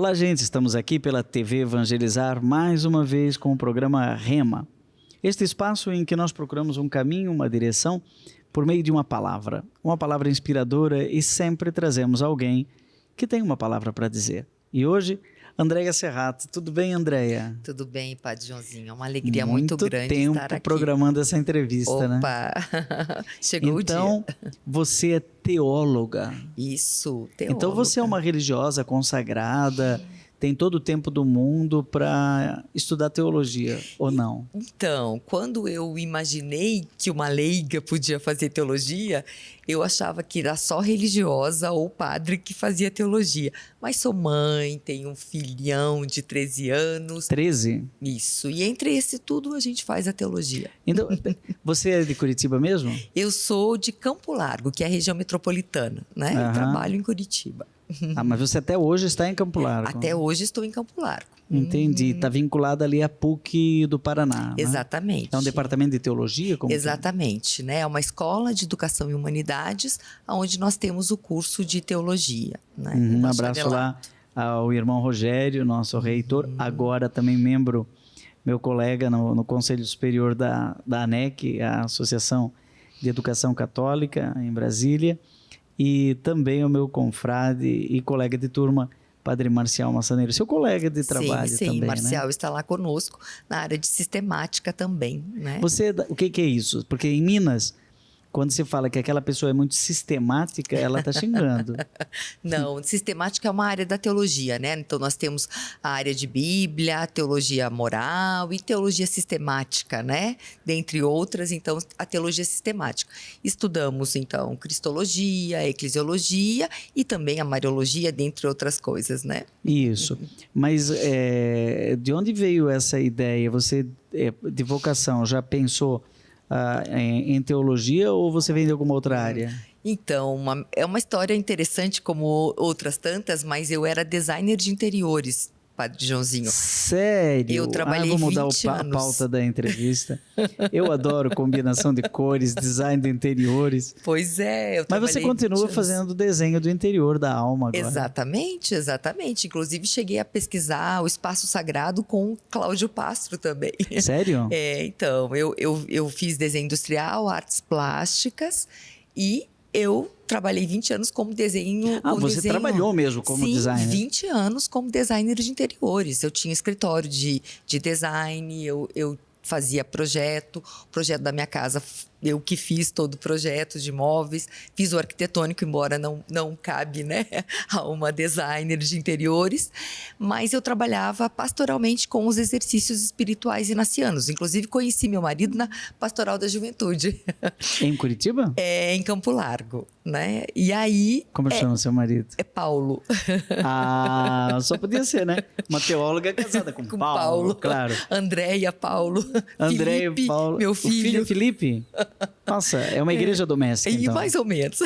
Olá, gente, estamos aqui pela TV Evangelizar mais uma vez com o programa Rema. Este espaço em que nós procuramos um caminho, uma direção, por meio de uma palavra inspiradora, e sempre trazemos alguém que tem uma palavra para dizer. E hoje, Andréia Serrato. Tudo bem, Andréia? Tudo bem, Padre Joãozinho. É uma alegria muito grande estar aqui. Muito tempo programando essa entrevista, né? Opa! Chegou então, o dia. Você é teóloga. Isso, teóloga. Então você é uma religiosa consagrada, tem todo o tempo do mundo para estudar teologia, ou não? Então, quando eu imaginei que uma leiga podia fazer teologia, eu achava que era só religiosa ou padre que fazia teologia. Mas sou mãe, tenho um filhão de 13 anos. 13? Isso, e entre esse tudo a gente faz a teologia. Então, você é de Curitiba mesmo? Eu sou de Campo Largo, que é a região metropolitana, né? Eu trabalho em Curitiba. Ah, mas você até hoje está em Campo Largo. Até hoje estou em Campo Largo. Entendi. Está vinculada ali à PUC do Paraná, Exatamente. Né? É um departamento de teologia? Exatamente, né? É uma escola de educação e humanidades, onde nós temos o curso de teologia. Né? Um abraço lá ao irmão Rogério, nosso reitor, agora também membro, meu colega no Conselho Superior da ANEC, a Associação de Educação Católica, em Brasília, e também o meu confrade e colega de turma, Padre Marcial Massaneiro, seu colega de trabalho também, né? Marcial está lá conosco na área de sistemática também, né? O que é isso? Porque em Minas, quando se fala que aquela pessoa é muito sistemática, ela está xingando. Não, sistemática é uma área da teologia, né? Então nós temos a área de Bíblia, teologia moral e teologia sistemática, né? Dentre outras, então, a teologia sistemática. Estudamos, então, cristologia, eclesiologia e também a mariologia, dentre outras coisas, né? Isso. Mas de onde veio essa ideia? Você, de vocação, já pensou em teologia ou você vem de alguma outra área? Então, é uma história interessante como outras tantas, mas eu era designer de interiores, Padre Joãozinho. Sério? Eu trabalhei vou mudar 20 a pauta da entrevista. Eu adoro combinação de cores, design de interiores. Pois é, eu Mas você continua fazendo o desenho do interior da alma agora. Exatamente, exatamente. Inclusive, cheguei a pesquisar o Espaço Sagrado com o Cláudio Pastro também. Sério? Então, eu fiz desenho industrial, artes plásticas e eu trabalhei 20 anos como desenho. Você trabalhou mesmo como designer? 20 anos como designer de interiores. Eu tinha escritório de design, eu fazia projeto. O projeto da minha casa, eu que fiz todo o projeto de móveis. Fiz o arquitetônico, embora não cabe, né, a uma designer de interiores. Mas eu trabalhava pastoralmente com os exercícios espirituais inacianos. Inclusive, conheci meu marido na Pastoral da Juventude. Em Curitiba? Em Campo Largo, né? E aí... Como chama seu marido? É Paulo. Só podia ser, né? Uma teóloga casada com Paulo, claro. Andréia, Paulo. Andréia, Felipe, Paulo. meu filho. O filho Felipe? Nossa, é uma igreja doméstica, então. Mais ou menos.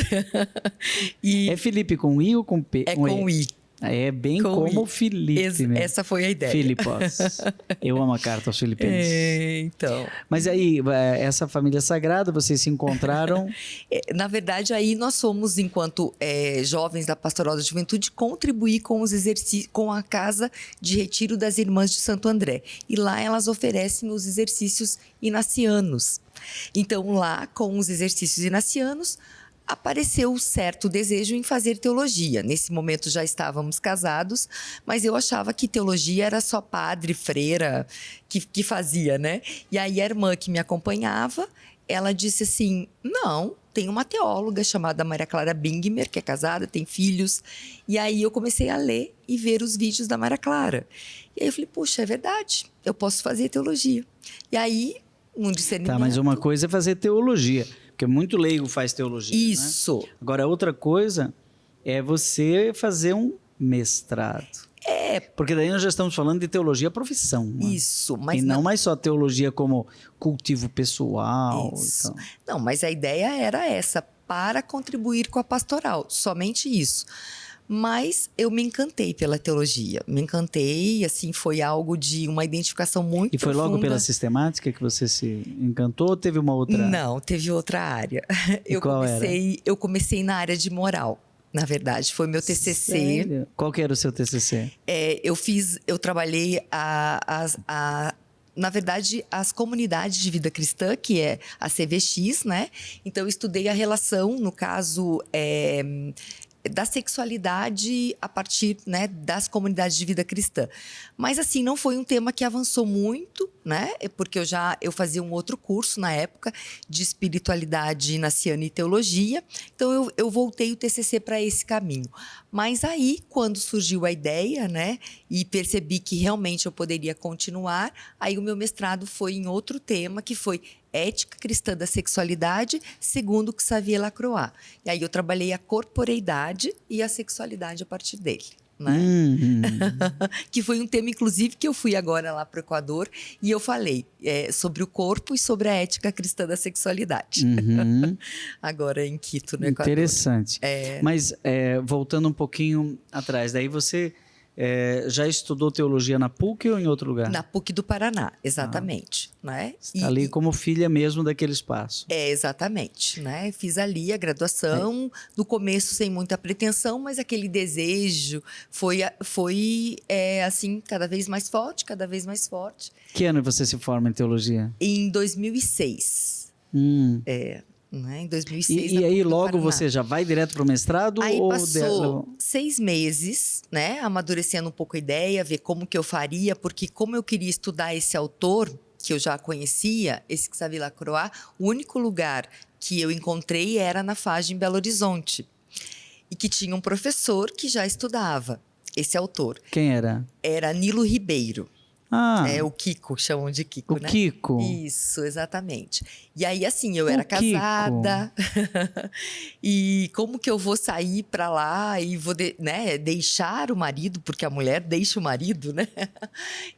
É Felipe com I ou com P? É com I. É bem com como Felipe mesmo. Essa foi a ideia. Filipos. Eu amo a carta aos filipenses. Então. Mas aí, essa família sagrada, vocês se encontraram? Na verdade, aí nós fomos, enquanto jovens da Pastoral da Juventude, contribuir com os exercícios, com a Casa de Retiro das Irmãs de Santo André. E lá elas oferecem os exercícios inacianos. Então, lá, com os exercícios inacianos, apareceu um certo desejo em fazer teologia. Nesse momento já estávamos casados, mas eu achava que teologia era só padre, freira que fazia, né? E aí a irmã que me acompanhava, ela disse assim, não, tem uma teóloga chamada Maria Clara Bingmer, que é casada, tem filhos. E aí eu comecei a ler e ver os vídeos da Maria Clara. E aí eu falei, puxa, é verdade, eu posso fazer teologia. E aí, um discernimento... Tá, mas uma coisa é fazer teologia, porque muito leigo faz teologia. Isso. Né? Agora, outra coisa é você fazer um mestrado. Porque daí nós já estamos falando de teologia profissão. Né? Isso. Mas e não mais só teologia como cultivo pessoal. Isso. Então. Não, mas a ideia era essa, para contribuir com a pastoral, somente isso. Mas eu me encantei pela teologia, me encantei, assim, foi algo de uma identificação muito E foi profunda. logo pela sistemática que você se encantou ou teve uma outra? Não, teve outra área. E qual era? Eu comecei na área de moral, na verdade. Foi meu TCC. Sério? Qual que era o seu TCC? Eu trabalhei na verdade, as comunidades de vida cristã, que é a CVX, né? Então, eu estudei a relação, no caso, da sexualidade a partir, né, das comunidades de vida cristã. Mas, assim, não foi um tema que avançou muito, né? Porque eu fazia um outro curso na época de espiritualidade inaciana e teologia. Então, eu voltei o TCC para esse caminho. Mas aí, quando surgiu a ideia, né, e percebi que realmente eu poderia continuar, aí o meu mestrado foi em outro tema, que foi Ética Cristã da Sexualidade, segundo Xavier Lacroix. E aí eu trabalhei a corporeidade e a sexualidade a partir dele. Né? Que foi um tema, inclusive, que eu fui agora lá para o Equador e eu falei sobre o corpo e sobre a ética cristã da sexualidade. Agora em Quito, no Equador. Interessante. Mas, voltando um pouquinho atrás, daí você já estudou teologia na PUC ou em outro lugar? Na PUC do Paraná, exatamente. Né? Ali como filha mesmo daquele espaço. Exatamente. Né? Fiz ali a graduação, no começo sem muita pretensão, mas aquele desejo foi assim, cada vez mais forte, cada vez mais forte. Que ano você se forma em teologia? Em 2006. Né? Em 2006. E aí logo você já vai direto para o mestrado? Aí passou 6 meses, né? Amadurecendo um pouco a ideia, ver como que eu faria, porque como eu queria estudar esse autor, que eu já conhecia, esse Xavier Lacroix, o único lugar que eu encontrei era na FAG em Belo Horizonte. E que tinha um professor que já estudava esse autor. Quem era? Era Nilo Ribeiro. O Kiko, chamam de Kiko, né? O Kiko. Isso, exatamente. E aí, assim, eu era casada. E como que eu vou sair pra lá e vou deixar o marido, porque a mulher deixa o marido, né?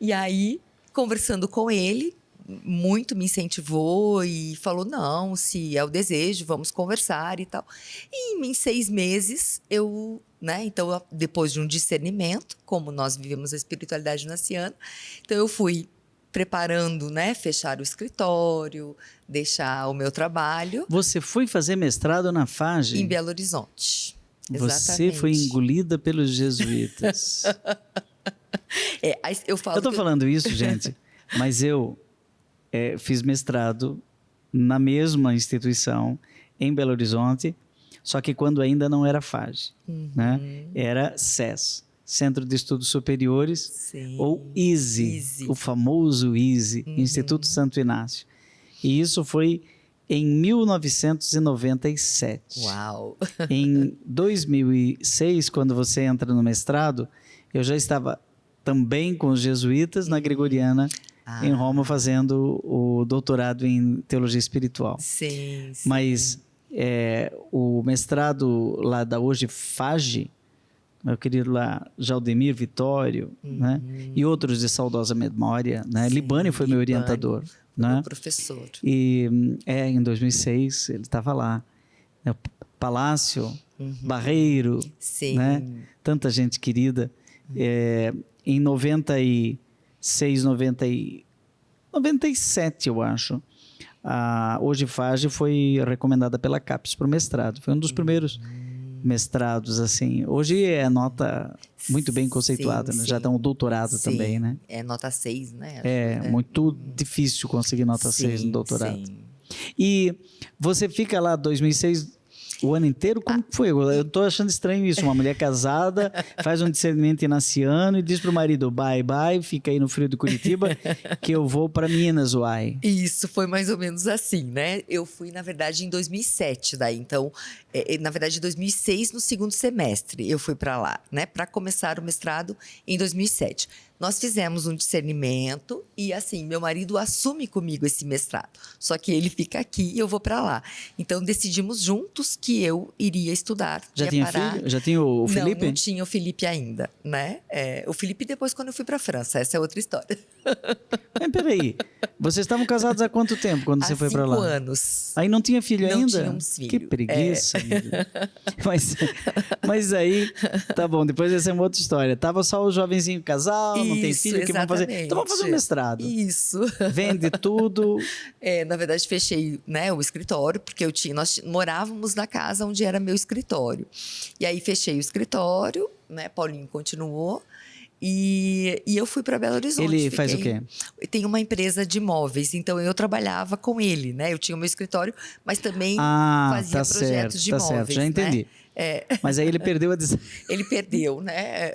E aí, conversando com ele, muito me incentivou e falou, não, se é o desejo, vamos conversar e tal. E em 6 meses, então, depois de um discernimento, como nós vivemos a espiritualidade inaciana, então eu fui preparando, né, fechar o escritório, deixar o meu trabalho. Você foi fazer mestrado na FAG? Em Belo Horizonte. Você foi engolida pelos jesuítas. Eu tô falando isso, gente, mas eu fiz mestrado na mesma instituição, em Belo Horizonte, só que quando ainda não era FAG, né? Era SES, Centro de Estudos Superiores, Sim. ou ISE, o famoso ISE, Instituto Santo Inácio. E isso foi em 1997. Uau! Em 2006, quando você entra no mestrado, eu já estava também com os jesuítas na Gregoriana, em Roma, fazendo o doutorado em teologia espiritual. Sim. Mas o mestrado lá da hoje FAG, meu querido lá, Jaldemir Vitório, né? E outros de saudosa memória, né? Sim, Libani foi meu orientador. Né? Meu professor. E em 2006 ele estava lá. Palácio, Barreiro, Sim. Né? Tanta gente querida. Em 96, 97, eu acho, a Hoje FAG foi recomendada pela CAPES para o mestrado. Foi um dos primeiros mestrados, assim. Hoje é nota muito bem conceituada, né? Já dá um doutorado também, né? É nota 6, né? Muito difícil conseguir nota 6 no doutorado. Sim. E você fica lá 2006 o ano inteiro? Como foi? Eu tô achando estranho isso. Uma mulher casada faz um discernimento inaciano e diz pro marido, bye, bye, fica aí no frio de Curitiba, que eu vou para Minas, uai. Isso, foi mais ou menos assim, né? Eu fui, na verdade, em 2007, daí. Então, na verdade, em 2006, no segundo semestre, eu fui para lá, né? Para começar o mestrado em 2007. Nós fizemos um discernimento e, assim, meu marido assume comigo esse mestrado. Só que ele fica aqui e eu vou para lá. Então, decidimos juntos que eu iria estudar. Já tinha filho? Já tinha o Felipe? Não tinha o Felipe ainda, né? O Felipe depois, quando eu fui para a França. Essa é outra história. Mas peraí, vocês estavam casados há quanto tempo quando você foi para lá? 5 anos. Aí não tinha filho ainda? Não tínhamos filho. Que preguiça. Mas aí, tá bom, depois essa é uma outra história. Tava só o jovenzinho casal, não tem filho, que vão fazer? Então vamos fazer um mestrado. Isso. Vende tudo. Na verdade, fechei, né, o escritório, porque nós morávamos na casa onde era meu escritório. E aí fechei o escritório, né? Paulinho continuou. E eu fui para Belo Horizonte. Ele faz o quê? Tem uma empresa de imóveis, então eu trabalhava com ele, né? Eu tinha o meu escritório, mas também fazia projetos de imóveis. Certo, já entendi. Né? Mas aí ele perdeu a design. Ele perdeu, né?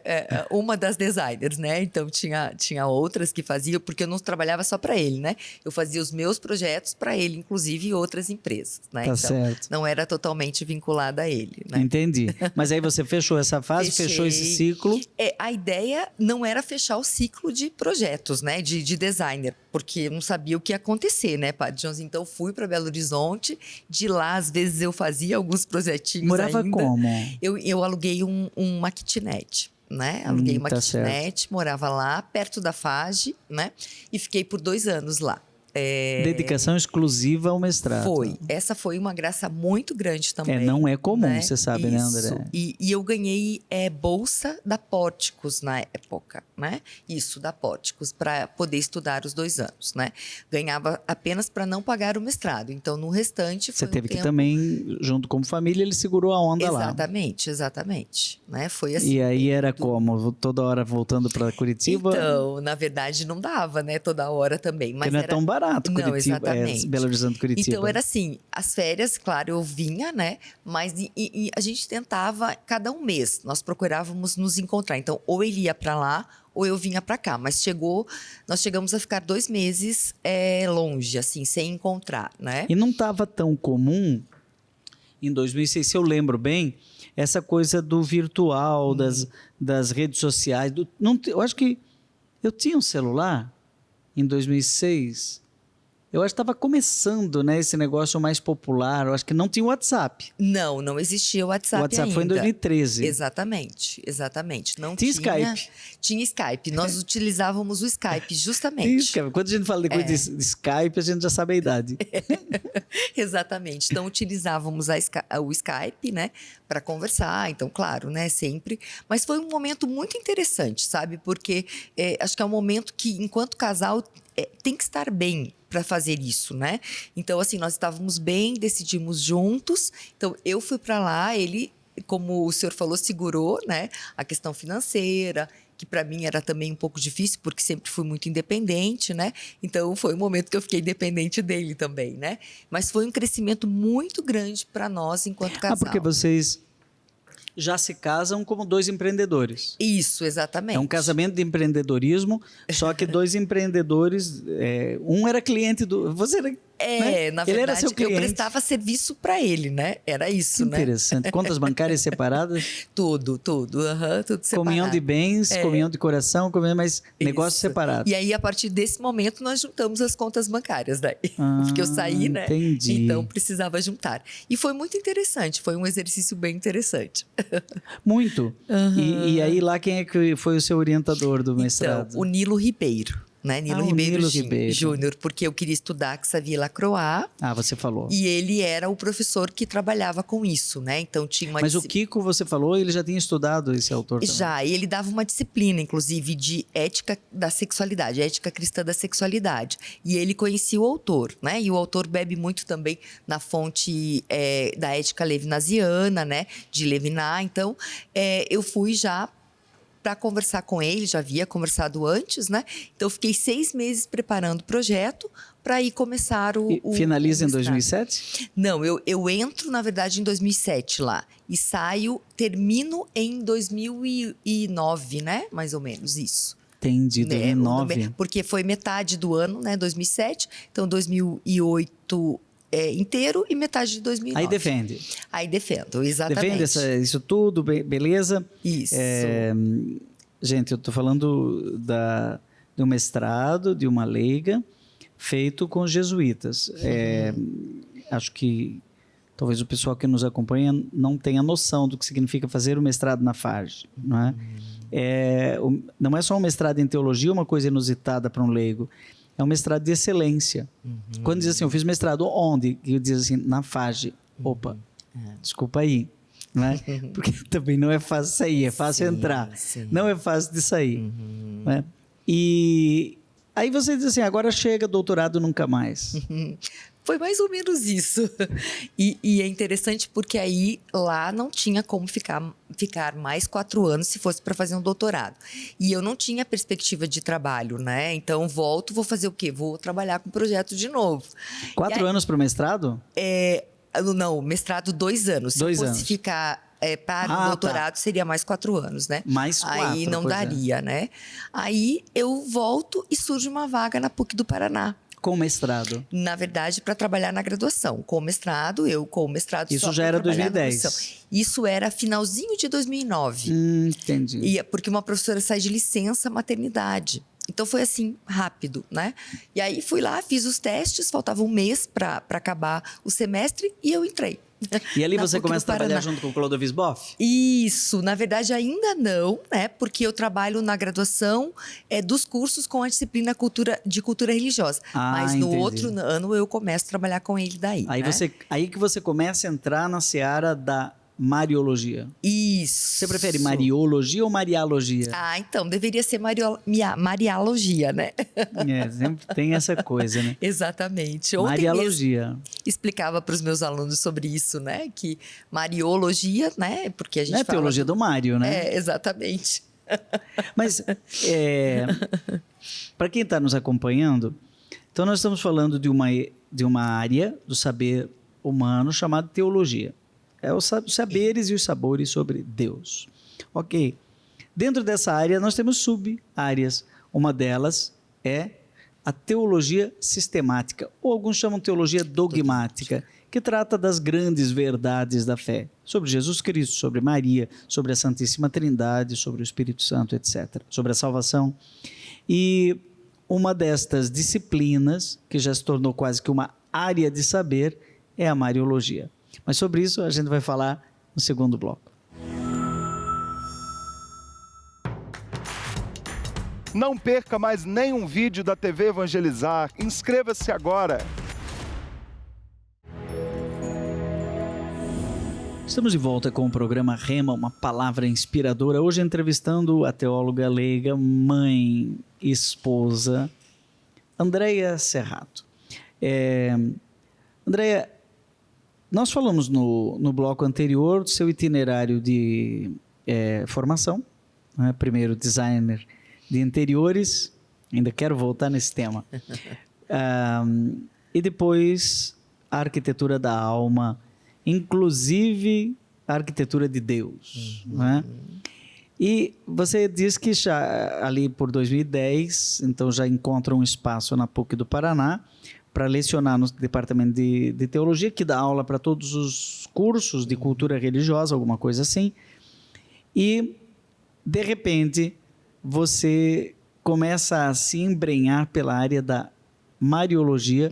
Uma das designers, né? Então tinha outras que faziam, porque eu não trabalhava só para ele, né? Eu fazia os meus projetos para ele, inclusive, e outras empresas, né? Tá então, certo. não era totalmente vinculada a ele, né? Entendi. Mas aí você fechou essa fase, fechou esse ciclo. A ideia não era fechar o ciclo de projetos, né? De designer, porque eu não sabia o que ia acontecer, né, Padre Jones? Então fui para Belo Horizonte. De lá, às vezes eu fazia alguns projetinhos. Morava ainda. Como? Eu aluguei uma kitnet, né? Aluguei uma kitnet, certo. Morava lá, perto da FAGE, né? E fiquei por 2 anos lá. Dedicação exclusiva ao mestrado. Foi. Essa foi uma graça muito grande também. Não é comum, né? Você sabe, Isso. né, André? E eu ganhei bolsa da Pórticos na época, né? Isso, da Pórticos, para poder estudar os 2 anos, né? Ganhava apenas para não pagar o mestrado. Então, no restante... Você teve que também, junto como família, ele segurou a onda lá. Exatamente. Né? Foi assim. E aí era como? Toda hora voltando para Curitiba? Então, na verdade, não dava, né? Toda hora também. Mas não é tão barato. Curitiba, não, exatamente. Belo Horizonte, Curitiba. Então, era assim, as férias, claro, eu vinha, né? Mas e a gente tentava, cada um mês, nós procurávamos nos encontrar. Então, ou ele ia para lá, ou eu vinha para cá. Mas nós chegamos a ficar 2 meses longe, assim, sem encontrar, né? E não estava tão comum, em 2006, se eu lembro bem, essa coisa do virtual, das redes sociais. Eu acho que eu tinha um celular em 2006... Eu acho que estava começando, né, esse negócio mais popular. Eu acho que não tinha WhatsApp. Não existia o WhatsApp ainda. O WhatsApp foi em 2013. Exatamente. Não tinha Skype. Tinha Skype. Nós utilizávamos o Skype, justamente. Tinha Skype. Quando a gente fala depois de Skype, a gente já sabe a idade. Exatamente. Então, utilizávamos o Skype, né, para conversar. Então, claro, né, sempre. Mas foi um momento muito interessante, sabe? Porque acho que é um momento que, enquanto casal, tem que estar bem para fazer isso, né? Então, assim, nós estávamos bem, decidimos juntos. Então, eu fui para lá, ele, como o senhor falou, segurou, né, a questão financeira, que para mim era também um pouco difícil, porque sempre fui muito independente, né? Então, foi um momento que eu fiquei dependente dele também, né? Mas foi um crescimento muito grande para nós enquanto casal. Porque vocês já se casam como 2 empreendedores. Isso, exatamente. É um casamento de empreendedorismo, só que 2 empreendedores, um era cliente do... Você era, né? Na ele verdade, era seu cliente. eu prestava serviço para ele, né? Era isso, né? Interessante. Contas bancárias separadas? Tudo tudo separado. Comunhão de bens, comunhão de coração, mas negócios separados. E aí, a partir desse momento, nós juntamos as contas bancárias daí. Porque eu saí, né? Entendi. Então, precisava juntar. E foi muito interessante, foi um exercício bem interessante. Muito. E aí, lá, quem é que foi o seu orientador do mestrado? Então, o Nilo Ribeiro. Né? Nilo Ribeiro Júnior, porque eu queria estudar Xavier Lacroix. Você falou. E ele era o professor que trabalhava com isso, né? Então tinha uma Mas o Kiko, você falou, ele já tinha estudado esse autor também. Já, e ele dava uma disciplina, inclusive, de ética da sexualidade, ética cristã da sexualidade. E ele conhecia o autor, né? E o autor bebe muito também na fonte da ética levinasiana, né? De Levinas. Então, eu fui já para conversar com ele, já havia conversado antes, né? Então, eu fiquei 6 meses preparando o projeto para ir começar o finaliza em 2007? Não, eu entro, na verdade, em 2007 lá. E termino em 2009, né? Mais ou menos, isso. Entendi, 2009. Porque foi metade do ano, né? 2007. Então, 2008... inteiro e metade de 2009. Aí defendo, exatamente. Defende isso tudo, beleza? Isso. Gente, eu estou falando de um mestrado, de uma leiga, feito com os jesuítas. Acho que talvez o pessoal que nos acompanha não tenha noção do que significa fazer o mestrado na FAGE, não é? Não é só um mestrado em teologia, uma coisa inusitada para um leigo. É um mestrado de excelência. Quando diz assim, eu fiz mestrado onde? E eu diz assim, na FAGE. Opa, desculpa aí. Né? Porque também não é fácil sair, é fácil entrar. Não é fácil de sair. Né? E aí você diz assim, agora chega, doutorado nunca mais. Foi mais ou menos isso. E é interessante porque aí lá não tinha como ficar mais 4 anos se fosse para fazer um doutorado. E eu não tinha perspectiva de trabalho, né? Então volto, vou fazer o quê? Vou trabalhar com o projeto de novo. 4 anos para o mestrado? Não, mestrado 2 anos. Se 2 fosse anos. ficar para o doutorado, seria mais 4 anos, né? Mais 4, aí não daria, né? Aí eu volto e surge uma vaga na PUC do Paraná. Com mestrado? Na verdade, para trabalhar na graduação. Com mestrado, Isso já era 2010? Isso era finalzinho de 2009. Entendi. Porque uma professora sai de licença maternidade. Então, foi assim, rápido, né? E aí, fui lá, fiz os testes, faltava um mês para acabar o semestre e eu entrei. E ali você começa a trabalhar junto com o Clodovis Boff? Isso, na verdade ainda não, né? Porque eu trabalho na graduação dos cursos com a disciplina de cultura religiosa. Mas no outro ano eu começo a trabalhar com ele daí. Aí, né? aí que você começa a entrar na seara da Mariologia. Isso. Você prefere Mariologia ou Marialogia? Então, deveria ser Marialogia, né? Sempre tem essa coisa, né? Exatamente. Marialogia. Explicava para os meus alunos sobre isso, né? Que Mariologia, né? Porque a gente não é fala teologia do Mário, né? Exatamente. Mas, para quem está nos acompanhando, então nós estamos falando de uma área do saber humano chamada teologia. É os saberes e os sabores sobre Deus. Ok. Dentro dessa área, nós temos sub-áreas. Uma delas é a teologia sistemática, ou alguns chamam teologia dogmática, que trata das grandes verdades da fé, sobre Jesus Cristo, sobre Maria, sobre a Santíssima Trindade, sobre o Espírito Santo, etc., sobre a salvação. E uma destas disciplinas, que já se tornou quase que uma área de saber, é a Mariologia. Mas sobre isso a gente vai falar no segundo bloco. Não perca mais nenhum vídeo da TV Evangelizar. Inscreva-se agora. Estamos de volta com o programa Rema, uma palavra inspiradora. Hoje entrevistando a teóloga leiga, mãe e esposa, Andréia Serrato. Andréia, nós falamos no bloco anterior do seu itinerário de formação, né? Primeiro designer de interiores, ainda quero voltar nesse tema, e depois a arquitetura da alma, inclusive a arquitetura de Deus. Né? E você diz que já ali por 2010, então já encontra um espaço na PUC do Paraná, para lecionar no departamento de teologia, que dá aula para todos os cursos de cultura religiosa, alguma coisa assim. E, de repente, você começa a se embrenhar pela área da Mariologia,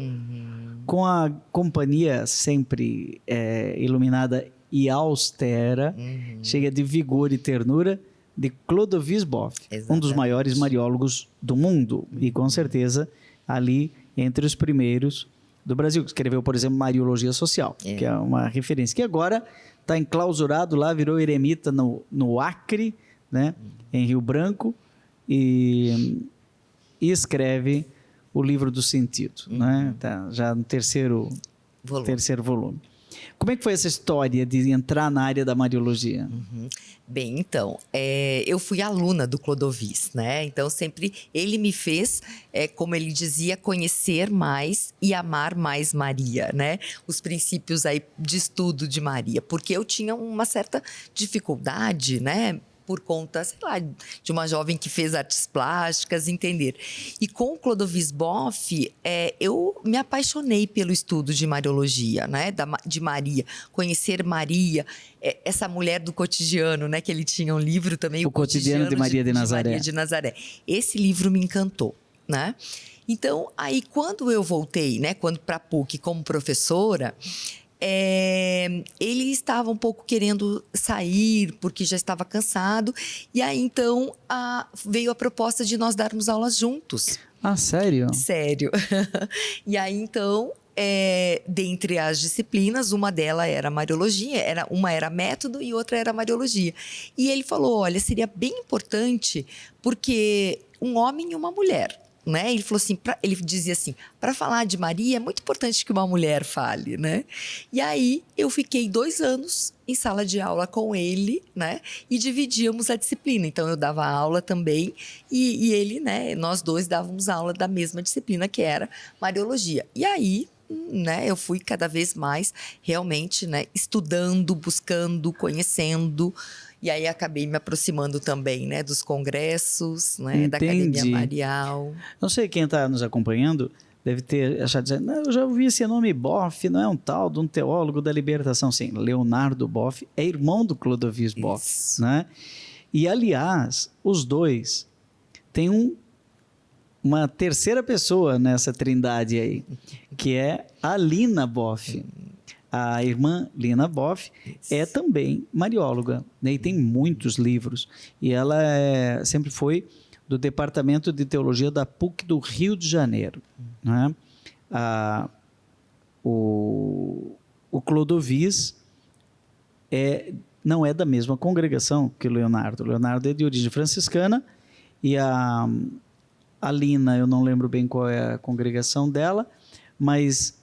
com a companhia sempre iluminada e austera, cheia de vigor e ternura, de Clodovis Boff, um dos maiores mariólogos do mundo. E, com certeza, ali entre os primeiros do Brasil, que escreveu, por exemplo, Mariologia Social, que é uma referência, que agora está enclausurado lá, virou eremita no Acre, né, em Rio Branco, e escreve o Livro do Sentido, né, tá já no terceiro volume. Como é que foi essa história de entrar na área da Mariologia? Bem, então, eu fui aluna do Clodovis, né? Então, sempre ele me fez, como ele dizia, conhecer mais e amar mais Maria, né? Os princípios aí de estudo de Maria, porque eu tinha uma certa dificuldade, né? Por conta, sei lá, de uma jovem que fez artes plásticas, entender. E com o Clodovis Boff, eu me apaixonei pelo estudo de Mariologia, né? De Maria, conhecer Maria, essa mulher do cotidiano, né? Que ele tinha um livro também, O Cotidiano de Maria de Nazaré. Maria de Nazaré. Esse livro me encantou, né? Então, aí quando eu voltei, né? Quando para a PUC como professora, ele estava um pouco querendo sair, porque já estava cansado. E aí, então, veio a proposta de nós darmos aulas juntos. Ah, sério? Sério. E aí, então, dentre as disciplinas, uma delas era Mariologia, uma era método e outra era Mariologia. E ele falou, olha, seria bem importante, porque um homem e uma mulher. Né? Ele falou assim, ele dizia assim, para falar de Maria é muito importante que uma mulher fale, né? E aí eu fiquei 2 anos em sala de aula com ele, né? E dividíamos a disciplina. Então eu dava aula também e ele, né? Nós dois dávamos aula da mesma disciplina que era Mariologia. E aí, né? Eu fui cada vez mais realmente, né? Estudando, buscando, conhecendo. E aí acabei me aproximando também, né, dos congressos, né, da Academia Marial. Não sei quem está nos acompanhando deve ter achado, dizer, não, eu já ouvi esse nome Boff, não é um tal de um teólogo da libertação. Sim, Leonardo Boff é irmão do Clodovis Boff, né? E, aliás, os dois têm uma terceira pessoa nessa trindade aí, que é a Lina Boff. A irmã Lina Boff é também marióloga, né? E tem muitos livros. E ela sempre foi do Departamento de Teologia da PUC do Rio de Janeiro. Né? O Clodovis não é da mesma congregação que o Leonardo. O Leonardo é de origem franciscana e a Lina, eu não lembro bem qual é a congregação dela, mas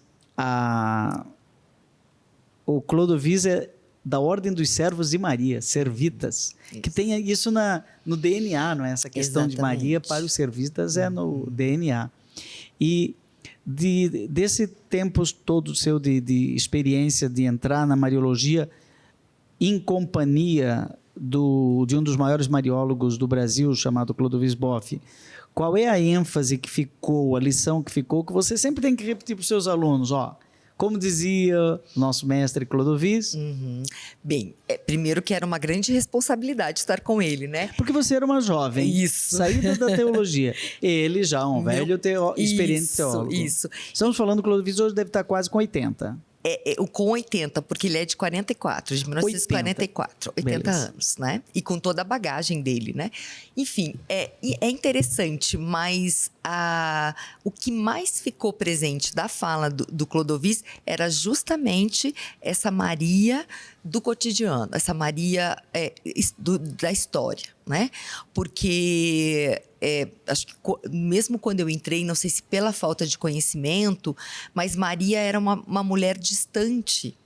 o Clodovis é da Ordem dos Servos de Maria, servitas, que tem isso no DNA, não é? Essa questão de Maria para os servitas é no DNA. E desse tempo todo seu de experiência de entrar na Mariologia em companhia de um dos maiores mariólogos do Brasil, chamado Clodovis Boff, qual é a ênfase que ficou, a lição que ficou, que você sempre tem que repetir para os seus alunos, como dizia o nosso mestre Clodovis? Bem, primeiro que era uma grande responsabilidade estar com ele, né? Porque você era uma jovem, saída da teologia. Ele já um velho experiente teólogo. Isso. Estamos falando que o Clodovis hoje deve estar quase com 80. Com 80, porque ele é de 44, de 1944, 80 anos, né? E com toda a bagagem dele, né? Enfim, é interessante, mas o que mais ficou presente da fala do Clodovis era justamente essa Maria do cotidiano, essa Maria da história, né? Porque acho que mesmo quando eu entrei, não sei se pela falta de conhecimento, mas Maria era uma mulher distante,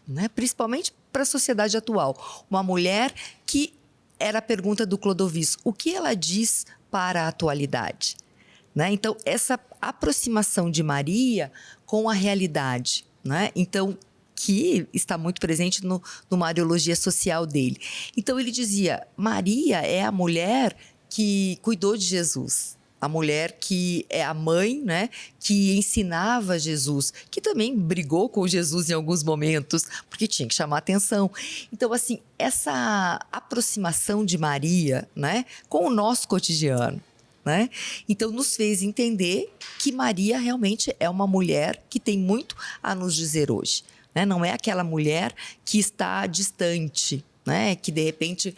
né? Principalmente para a sociedade atual. Uma mulher que era a pergunta do Clodovis, o que ela diz para a atualidade? Né? Então, essa aproximação de Maria com a realidade, né? Então, que está muito presente no Mariologia Social dele. Então, ele dizia, Maria é a mulher que cuidou de Jesus, a mulher que é a mãe, né, que ensinava Jesus, que também brigou com Jesus em alguns momentos, porque tinha que chamar atenção. Então, assim, essa aproximação de Maria, né, com o nosso cotidiano, né? Então, nos fez entender que Maria realmente é uma mulher que tem muito a nos dizer hoje. Né? Não é aquela mulher que está distante, né? Que, de repente,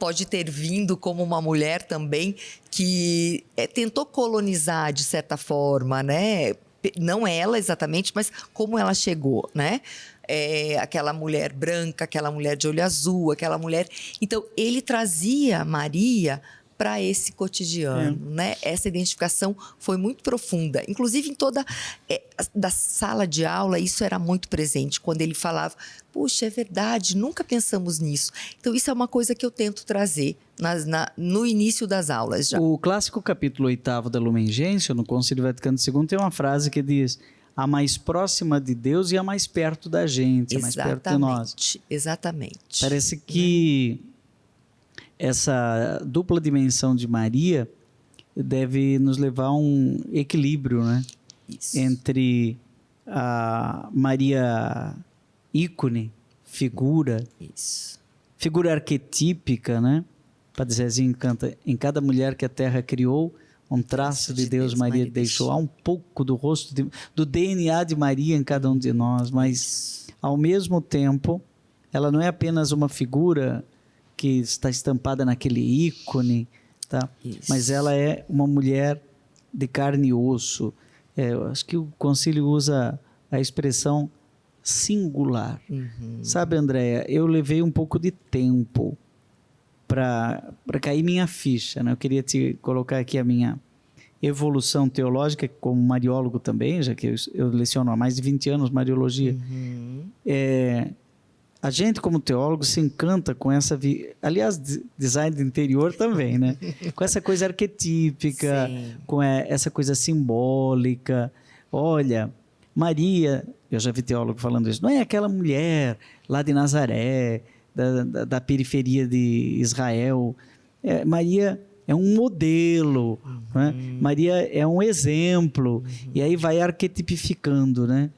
pode ter vindo como uma mulher também que tentou colonizar, de certa forma, né? Não ela exatamente, mas como ela chegou, né? Aquela mulher branca, aquela mulher de olho azul, aquela mulher... Então, ele trazia Maria para esse cotidiano, né? Essa identificação foi muito profunda. Inclusive, em toda da sala de aula, isso era muito presente. Quando ele falava, puxa, é verdade, nunca pensamos nisso. Então, isso é uma coisa que eu tento trazer no início das aulas já. O clássico capítulo 8º da Lumen Gentium, no Concílio Vaticano II, tem uma frase que diz, a mais próxima de Deus e a mais perto da gente, a mais perto de nós. Exatamente. Parece que essa dupla dimensão de Maria deve nos levar a um equilíbrio, né? Isso. Entre a Maria ícone, figura arquetípica, né? Padre Zezinho canta, em cada mulher que a terra criou, um traço de Deus Maria deixou. Há um pouco do rosto, do DNA de Maria em cada um de nós, mas ao mesmo tempo, ela não é apenas uma figura que está estampada naquele ícone, tá? Mas ela é uma mulher de carne e osso. Eu acho que o concílio usa a expressão singular. Sabe, Andréia, eu levei um pouco de tempo para cair minha ficha, né? Eu queria te colocar aqui a minha evolução teológica como mariólogo também, já que eu leciono há mais de 20 anos mariologia. A gente, como teólogo, se encanta com essa... Aliás, design de interior também, né? Com essa coisa arquetípica, Sim. com essa coisa simbólica. Olha, Maria, eu já vi teólogo falando isso, não é aquela mulher lá de Nazaré, da periferia de Israel. Maria é um modelo, né? Maria é um exemplo. E aí vai arquetipificando, né?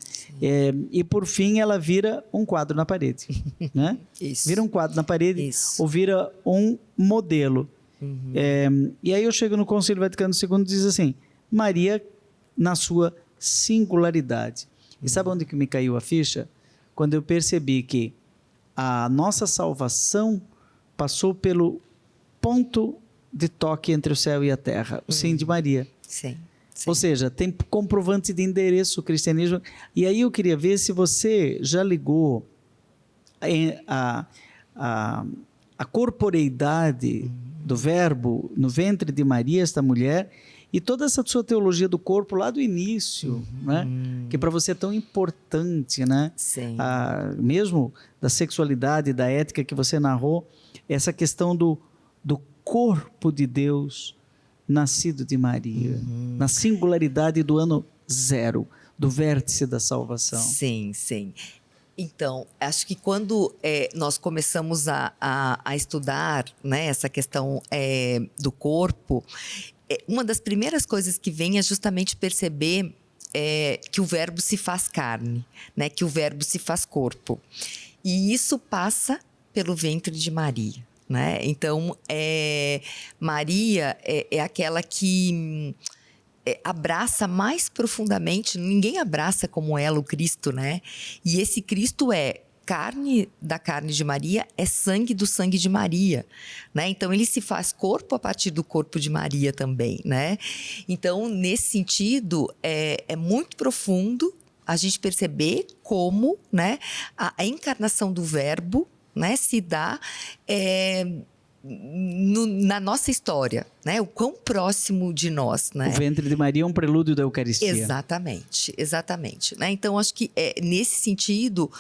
E por fim ela vira um quadro na parede, né? Isso. Vira um quadro na parede. Isso. Ou vira um modelo. E aí eu chego no Concílio Vaticano II e diz assim, Maria na sua singularidade. E sabe onde que me caiu a ficha? Quando eu percebi que a nossa salvação passou pelo ponto de toque entre o céu e a terra, o sim de Maria. Sim. Ou seja, tem comprovante de endereço o cristianismo. E aí eu queria ver se você já ligou a corporeidade do verbo no ventre de Maria, esta mulher, e toda essa sua teologia do corpo lá do início, né? Que para você é tão importante, né? Sim. Mesmo da sexualidade, da ética que você narrou, essa questão do corpo de Deus nascido de Maria, na singularidade do ano zero, do vértice da salvação. Sim, sim. Então, acho que quando nós começamos a estudar, né, essa questão do corpo, uma das primeiras coisas que vem é justamente perceber que o verbo se faz carne, né, que o verbo se faz corpo. E isso passa pelo ventre de Maria. Né? Então, Maria é aquela que abraça mais profundamente, ninguém abraça como ela o Cristo, né? E esse Cristo é carne da carne de Maria, é sangue do sangue de Maria, né? Então, ele se faz corpo a partir do corpo de Maria também, né? Então, nesse sentido, é muito profundo a gente perceber como, né, a encarnação do verbo, né, se dá na nossa história, né? O quão próximo de nós, né? O ventre de Maria é um prelúdio da Eucaristia. Exatamente, exatamente. Né? Então, acho que nesse sentido,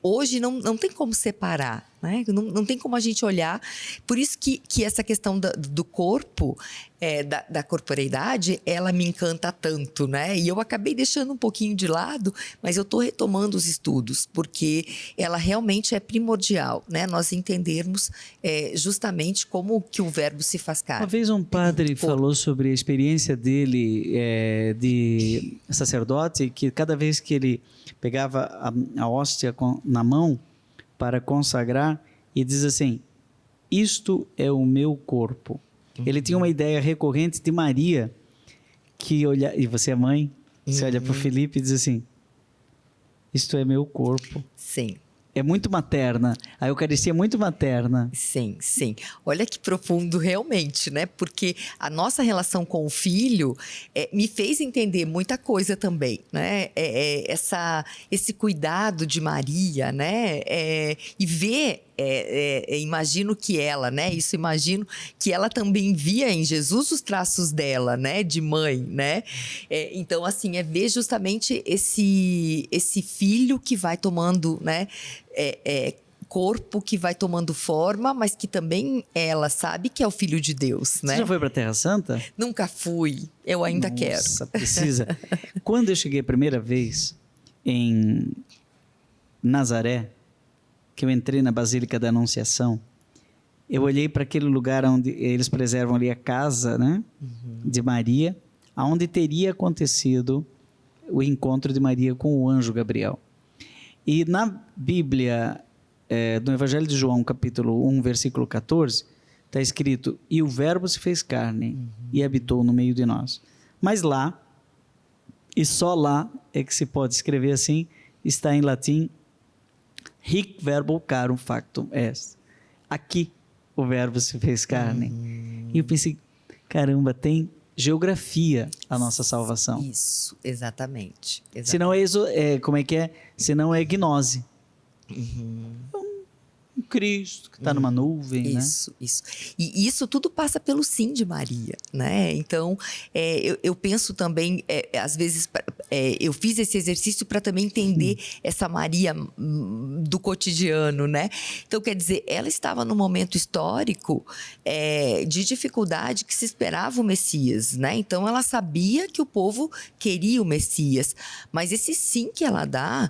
hoje não tem como separar, né? Não tem como a gente olhar. Por isso que essa questão do corpo, da corporeidade, ela me encanta tanto, né? E eu acabei deixando um pouquinho de lado, mas eu estou retomando os estudos, porque ela realmente é primordial, né? Nós entendermos justamente como que o verbo se faz carne. Uma vez um padre falou sobre a experiência dele de sacerdote, que cada vez que ele pegava a hóstia na mão para consagrar, e diz assim, isto é o meu corpo. Ele tinha uma ideia recorrente de Maria, que olha, e você é mãe, você olha para o Felipe e diz assim, isto é meu corpo. Sim. É muito materna, a Eucaristia é muito materna. Sim, sim. Olha que profundo realmente, né? Porque a nossa relação com o filho me fez entender muita coisa também, né? Esse cuidado de Maria, né? E ver, imagino que ela, né? Isso imagino que ela também via em Jesus os traços dela, né? De mãe, né? Então, assim, ver justamente esse filho que vai tomando, né? Corpo que vai tomando forma, mas que também ela sabe que é o Filho de Deus, né? Você já foi para a Terra Santa? Nunca fui, eu ainda quero. Nossa, precisa. Quando eu cheguei a primeira vez em Nazaré, que eu entrei na Basílica da Anunciação, eu olhei para aquele lugar onde eles preservam ali a casa, né, de Maria, onde teria acontecido o encontro de Maria com o anjo Gabriel. E na Bíblia, no Evangelho de João, capítulo 1, versículo 14, está escrito, e o verbo se fez carne e habitou no meio de nós. Mas lá, e só lá é que se pode escrever assim, está em latim, hic verbo carum factum est. Aqui o verbo se fez carne. E eu pensei, caramba, tem geografia a nossa salvação. Isso, exatamente. Se não como é que é? Se não é gnose. Um Cristo que está numa nuvem, Isso. E isso tudo passa pelo sim de Maria, né? Então, eu penso também, às vezes, eu fiz esse exercício para também entender essa Maria do cotidiano, né? Então, quer dizer, ela estava num momento histórico de dificuldade que se esperava o Messias, né? Então, ela sabia que o povo queria o Messias, mas esse sim que ela dá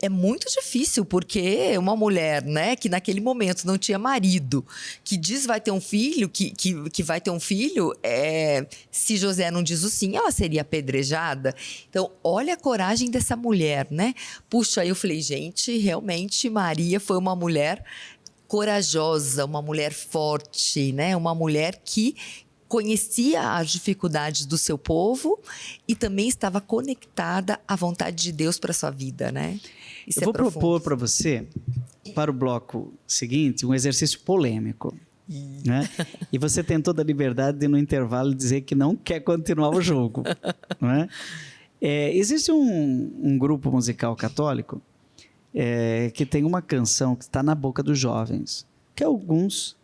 é muito difícil, porque uma mulher, né, que naquele momento não tinha marido, que diz vai ter um filho, que vai ter um filho, se José não diz o sim, ela seria apedrejada. Então, olha a coragem dessa mulher, né? Puxa, aí eu falei, gente, realmente Maria foi uma mulher corajosa, uma mulher forte, né? Uma mulher que conhecia as dificuldades do seu povo e também estava conectada à vontade de Deus para a sua vida, né? Isso eu vou propor para você, para o bloco seguinte, um exercício polêmico. Né? E você tem toda a liberdade de, no intervalo, dizer que não quer continuar o jogo. Não é? Existe um grupo musical católico que tem uma canção que está na boca dos jovens, que alguns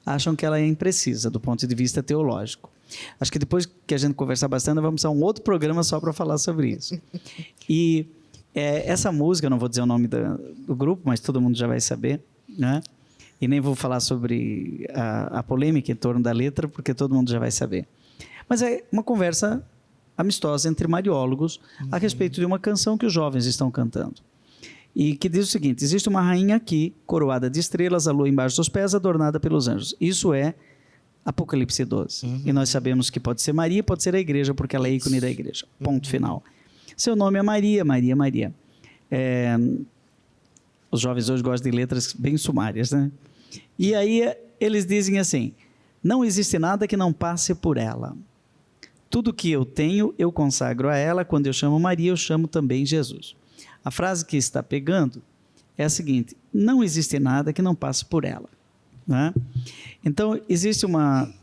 acham que ela é imprecisa do ponto de vista teológico. Acho que depois que a gente conversar bastante, vamos a um outro programa só para falar sobre isso. E essa música, eu não vou dizer o nome do grupo, mas todo mundo já vai saber, né? E nem vou falar sobre a polêmica em torno da letra, porque todo mundo já vai saber. Mas é uma conversa amistosa entre mariólogos a respeito de uma canção que os jovens estão cantando. E que diz o seguinte: existe uma rainha aqui, coroada de estrelas, a lua embaixo dos pés, adornada pelos anjos. Isso é Apocalipse 12. E nós sabemos que pode ser Maria, pode ser a igreja, porque ela é ícone da igreja. Ponto final. Seu nome é Maria, Maria, Maria. Os jovens hoje gostam de letras bem sumárias, né? E aí eles dizem assim: não existe nada que não passe por ela. Tudo que eu tenho, eu consagro a ela. Quando eu chamo Maria, eu chamo também Jesus. A frase que está pegando é a seguinte: não existe nada que não passe por ela. Né? Então, existe uma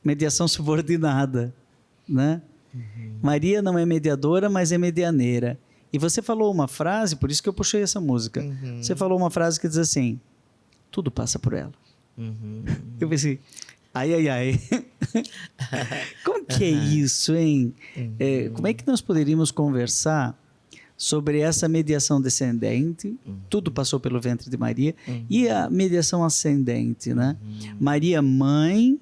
mediação subordinada. Né? Maria não é mediadora, mas é medianeira. E você falou uma frase, por isso que eu puxei essa música. Você falou uma frase que diz assim: tudo passa por ela. Eu pensei, ai. Como que é isso, hein? Como é que nós poderíamos conversar sobre essa mediação descendente? Tudo passou pelo ventre de Maria. E a mediação ascendente, né? Maria, mãe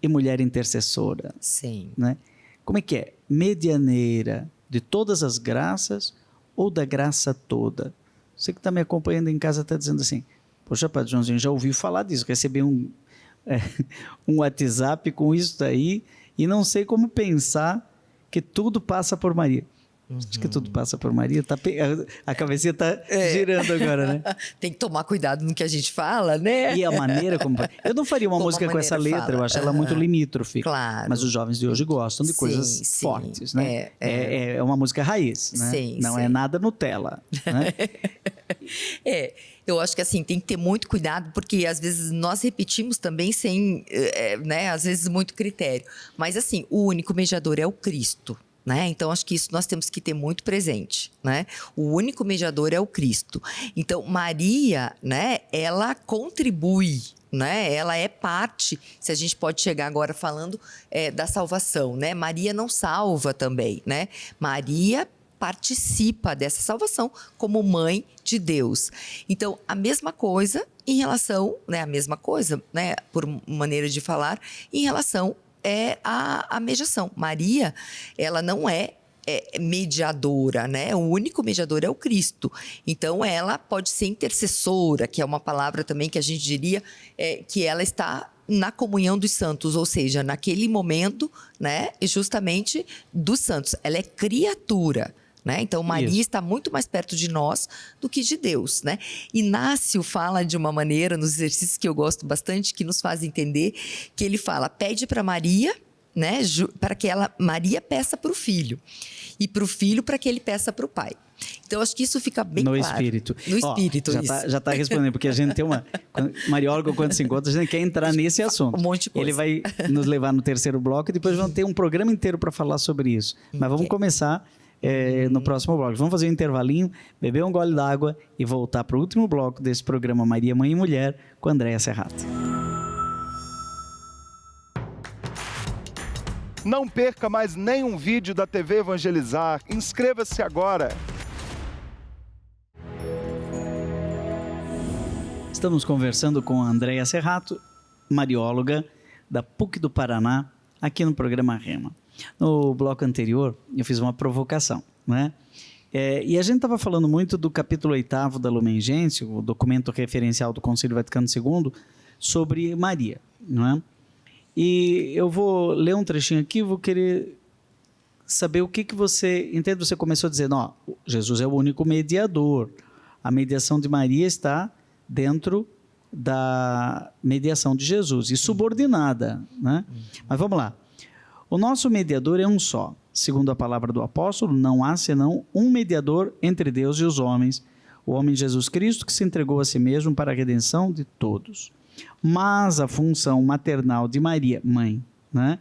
e mulher intercessora. Sim. Né? Como é que é? Medianeira de todas as graças ou da graça toda? Você que está me acompanhando em casa está dizendo assim: poxa, Padre Joãozinho, já ouvi falar disso, recebi um WhatsApp com isso daí e não sei como pensar que tudo passa por Maria. Acho que tudo passa por Maria. A cabecinha está girando agora, né? Tem que tomar cuidado no que a gente fala, né? E a maneira como... Eu não faria uma música com essa letra, eu acho ela muito limítrofe. Claro. Mas os jovens de hoje gostam de coisas fortes, né? É uma música raiz, né? Não é nada Nutella, né? Eu acho que assim, tem que ter muito cuidado, porque às vezes nós repetimos também sem, né, às vezes muito critério. Mas assim, o único mediador é o Cristo. Né? Então, acho que isso nós temos que ter muito presente, né? O único mediador é o Cristo. Então, Maria, né, ela contribui, né? Ela é parte, se a gente pode chegar agora falando da salvação, né? Maria não salva também, né? Maria participa dessa salvação como mãe de Deus. Então, a mesma coisa em relação, né? A mesma coisa, né? Por maneira de falar, em relação a mediação. Maria, ela não é mediadora, né? O único mediador é o Cristo. Então, ela pode ser intercessora, que é uma palavra também que a gente diria que ela está na comunhão dos santos, ou seja, naquele momento, né? Justamente dos santos. Ela é criatura. Né? Então, Maria está muito mais perto de nós do que de Deus. Né? Inácio fala de uma maneira, nos exercícios que eu gosto bastante, que nos faz entender, que ele fala: pede para Maria, né, para que Maria peça para o filho, e para o filho para que ele peça para o pai. Então, acho que isso fica bem claro. Espírito. No espírito. Já está respondendo, porque a gente tem uma... Mariólogo, quando se encontra, a gente quer entrar nesse assunto. Um monte de coisa. Ele vai nos levar no terceiro bloco e depois vamos ter um programa inteiro para falar sobre isso. Mas vamos começar no próximo bloco. Vamos fazer um intervalinho, beber um gole d'água e voltar para o último bloco desse programa Maria, Mãe e Mulher com Andréa Serrato. Não perca mais nenhum vídeo da TV Evangelizar. Inscreva-se agora. Estamos conversando com a Andréa Serrato, marióloga da PUC do Paraná, aqui no programa Rema. No bloco anterior, eu fiz uma provocação, né? E a gente estava falando muito do capítulo 8º da Lumen Gentium, o documento referencial do Concílio Vaticano II, sobre Maria, não é? E eu vou ler um trechinho aqui, vou querer saber o que você entende. Você começou a dizer, não, Jesus é o único mediador. A mediação de Maria está dentro da mediação de Jesus e subordinada, né? Mas vamos lá. O nosso mediador é um só. Segundo a palavra do apóstolo, não há senão um mediador entre Deus e os homens, o homem Jesus Cristo, que se entregou a si mesmo para a redenção de todos. Mas a função maternal de Maria, mãe, né,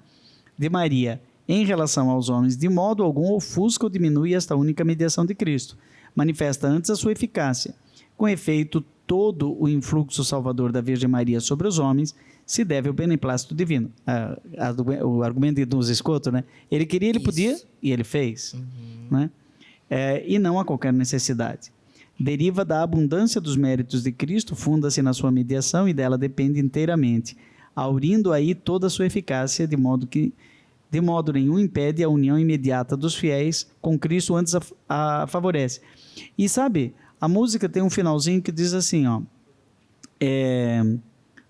de Maria, em relação aos homens, de modo algum ofusca ou diminui esta única mediação de Cristo. Manifesta antes a sua eficácia. Com efeito, todo o influxo salvador da Virgem Maria sobre os homens se deve ao beneplácito divino. O argumento dos escotos, né? Ele queria, ele podia, e ele fez. Né? E não a qualquer necessidade. Deriva da abundância dos méritos de Cristo, funda-se na sua mediação e dela depende inteiramente, aurindo aí toda a sua eficácia, de modo nenhum impede a união imediata dos fiéis com Cristo, antes a favorece. E sabe, a música tem um finalzinho que diz assim, ó,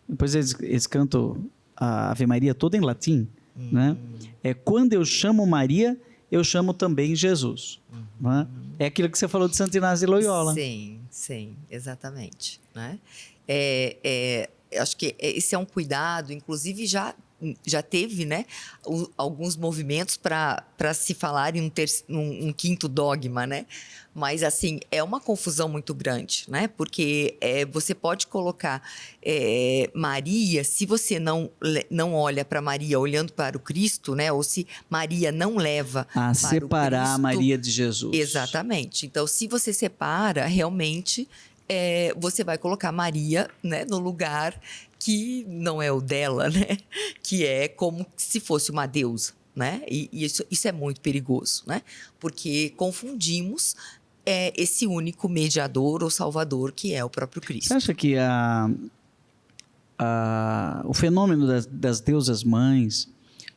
depois eles cantam a Ave Maria toda em latim, né? Quando eu chamo Maria, eu chamo também Jesus. Né? É aquilo que você falou de Santo Inácio de Loyola. Sim, exatamente. Né? Acho que esse é um cuidado, inclusive já teve, né, alguns movimentos para se falar em um quinto dogma, né? Mas, assim, é uma confusão muito grande, né? Porque você pode colocar Maria, se você não olha para Maria olhando para o Cristo, né? Ou se Maria não leva a separar a Maria de Jesus. Exatamente. Então, se você separa, realmente, você vai colocar Maria, né, no lugar que não é o dela, né? Que é como se fosse uma deusa, né? E isso é muito perigoso, né? Porque confundimos esse único mediador ou salvador que é o próprio Cristo. Você acha que o fenômeno das deusas mães,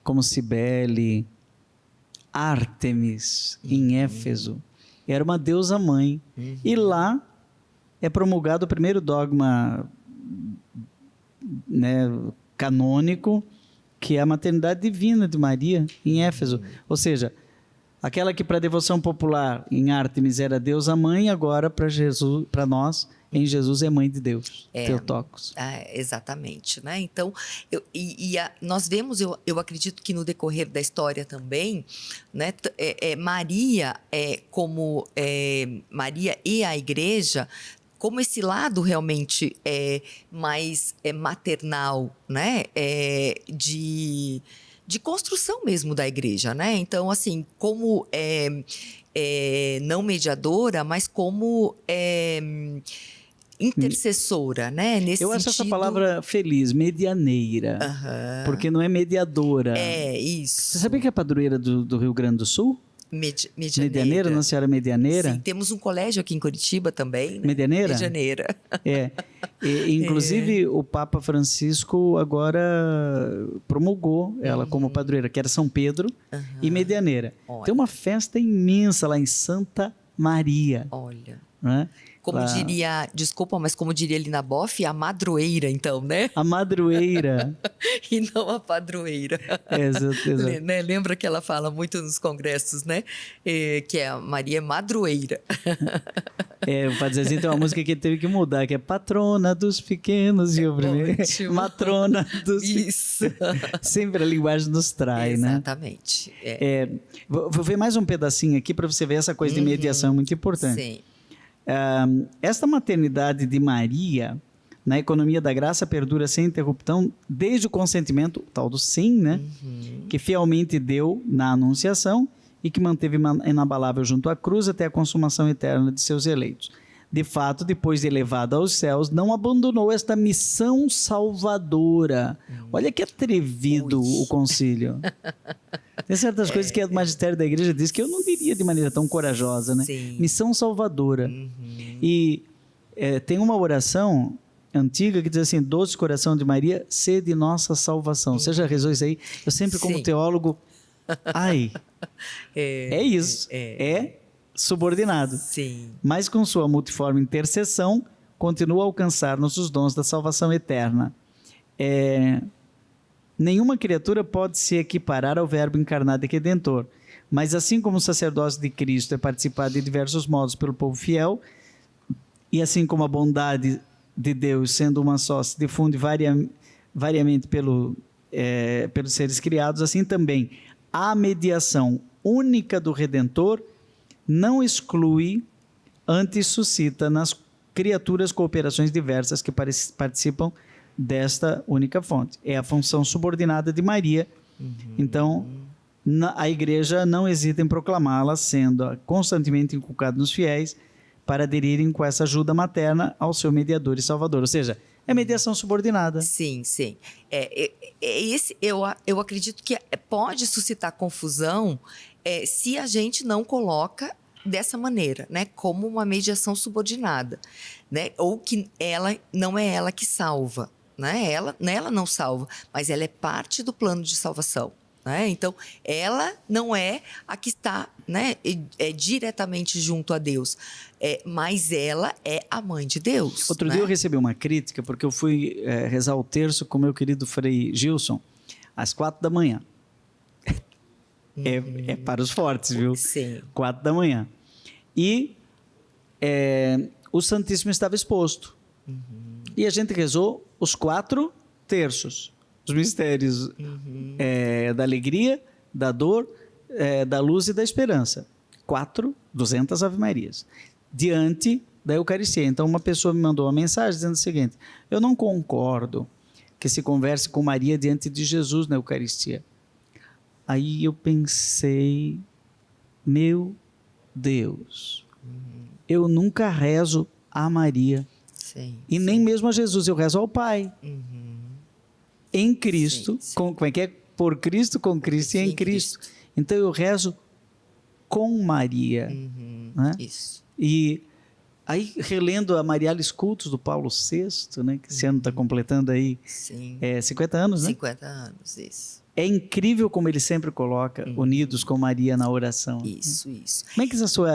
como Cibele, Ártemis, em Éfeso, era uma deusa mãe. E lá é promulgado o primeiro dogma, né, canônico, que é a maternidade divina de Maria, em Éfeso. Ou seja, aquela que para a devoção popular em Ártemis era deusa mãe, agora para Jesus, para nós, em Jesus é mãe de Deus, Theotokos. Exatamente, né? Então, nós vemos, eu acredito que no decorrer da história também, né, Maria, como Maria e a Igreja, como esse lado realmente mais maternal, né, de construção mesmo da igreja, né? Então, assim, como não mediadora, mas como intercessora, né? Nesse Eu acho sentido... essa palavra feliz, medianeira, porque não é mediadora. Isso. Você sabia que é padroeira do Rio Grande do Sul? Medianeira, Nossa Senhora Medianeira? Sim, temos um colégio aqui em Curitiba também, né? Medianeira? Medianeira. Inclusive, o Papa Francisco agora promulgou ela como padroeira, que era São Pedro e Medianeira. Olha. Tem uma festa imensa lá em Santa Maria. Olha. Né? Como diria, desculpa, mas como diria Lina Boff, a madroeira, então, né? A madroeira. E não a padroeira. Exato. Né? Lembra que ela fala muito nos congressos, né? Que a Maria é madroeira. O Padre Zezinho tem uma música que ele teve que mudar, que é patrona dos pequenos e oprimidos. Matrona dos... Isso. Sempre a linguagem nos trai, Exatamente. né? Vou ver mais um pedacinho aqui para você ver essa coisa de mediação muito importante. Sim. Esta maternidade de Maria na economia da graça perdura sem interrupção desde o consentimento, tal do sim, né? Que fielmente deu na anunciação e que manteve inabalável junto à cruz até a consumação eterna de seus eleitos. De fato, depois de elevada aos céus, não abandonou esta missão salvadora. Olha que atrevido o concílio. Tem certas coisas que o magistério da igreja diz que eu não diria de maneira tão corajosa, né? Sim. Missão salvadora. E tem uma oração antiga que diz assim: doce coração de Maria, sede nossa salvação. Você já rezou isso aí? Eu sempre, como Sim. teólogo, é isso. É subordinado. Sim. Mas com sua multiforme intercessão, continua a alcançar-nos os dons da salvação eterna. Nenhuma criatura pode se equiparar ao Verbo encarnado e redentor, mas assim como o sacerdócio de Cristo é participado de diversos modos pelo povo fiel, e assim como a bondade de Deus, sendo uma só, se difunde variamente pelos seres criados, assim também a mediação única do Redentor não exclui, antes suscita nas criaturas cooperações diversas que participam desta única fonte. É a função subordinada de Maria. Então, a igreja não hesita em proclamá-la, sendo constantemente inculcada nos fiéis para aderirem com essa ajuda materna ao seu mediador e salvador. Ou seja, é mediação subordinada. Sim, sim. Eu acredito que pode suscitar confusão se a gente não coloca dessa maneira, né, como uma mediação subordinada, né, ou que não é ela que salva, né, ela não salva, mas ela é parte do plano de salvação, né, então ela não é a que está, né, diretamente junto a Deus, mas ela é a mãe de Deus. Outro né? dia eu recebi uma crítica porque eu fui rezar o terço com meu querido Frei Gilson às 4 da manhã. É para os fortes, viu? Sim. 4 da manhã. E o Santíssimo estava exposto. E a gente rezou os 4 terços. Os mistérios da alegria, da dor, da luz e da esperança. 200 Ave-Marias. Diante da Eucaristia. Então, uma pessoa me mandou uma mensagem dizendo o seguinte: eu não concordo que se converse com Maria diante de Jesus na Eucaristia. Aí eu pensei, meu Deus, eu nunca rezo a Maria, Sim, e nem mesmo a Jesus, eu rezo ao Pai. Em Cristo, Sim. como é que é? Por Cristo, com Cristo e em Cristo. Então eu rezo com Maria. Né? Isso. E aí, relendo a Marialis Cultus do Paulo VI, né, que esse ano está completando aí Sim. 50 anos, né? 50 anos, isso. É incrível como ele sempre coloca unidos com Maria na oração. Isso. Como é que é a sua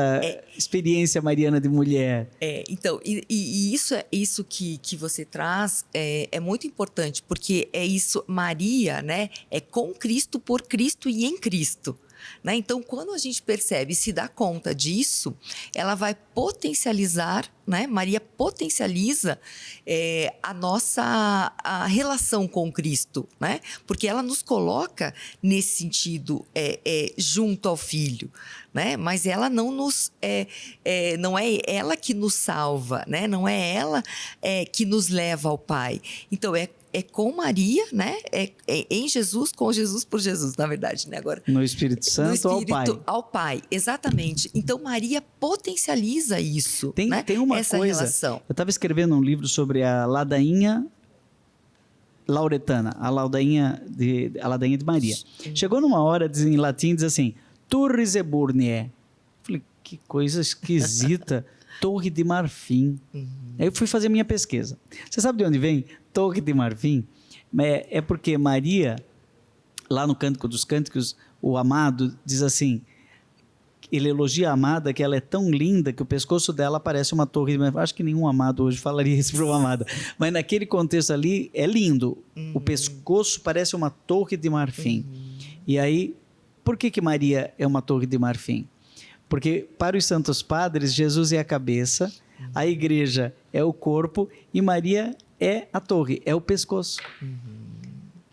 experiência mariana de mulher? Então, isso que você traz é muito importante, porque é isso, Maria, né, é com Cristo, por Cristo e em Cristo. Né? Então, quando a gente percebe e se dá conta disso, ela vai potencializar, né? Maria potencializa a relação com Cristo, né? Porque ela nos coloca nesse sentido junto ao Filho, né? Mas ela não não é ela que nos salva, né? Não é ela que nos leva ao Pai. Então, é com Maria, né? Em Jesus, com Jesus, por Jesus, na verdade, né? Agora, no Espírito Santo, ao Pai, exatamente. Então, Maria potencializa isso, né? Tem uma essa coisa, relação. eu estava escrevendo um livro sobre a ladainha lauretana, a ladainha de Maria. Chegou numa hora, em latim, diz assim, Turris Eburniae. Falei, que coisa esquisita, Torre de Marfim. Aí eu fui fazer minha pesquisa. Você sabe de onde vem Torre de Marfim? É porque Maria, lá no Cântico dos Cânticos, o amado diz assim, ele elogia a amada que ela é tão linda que o pescoço dela parece uma torre de marfim. Acho que nenhum amado hoje falaria isso para uma amada, mas naquele contexto ali é lindo. O pescoço parece uma torre de marfim. E aí, por que Maria é uma torre de marfim? Porque para os santos padres, Jesus é a cabeça, a igreja é o corpo e Maria é a torre, é o pescoço.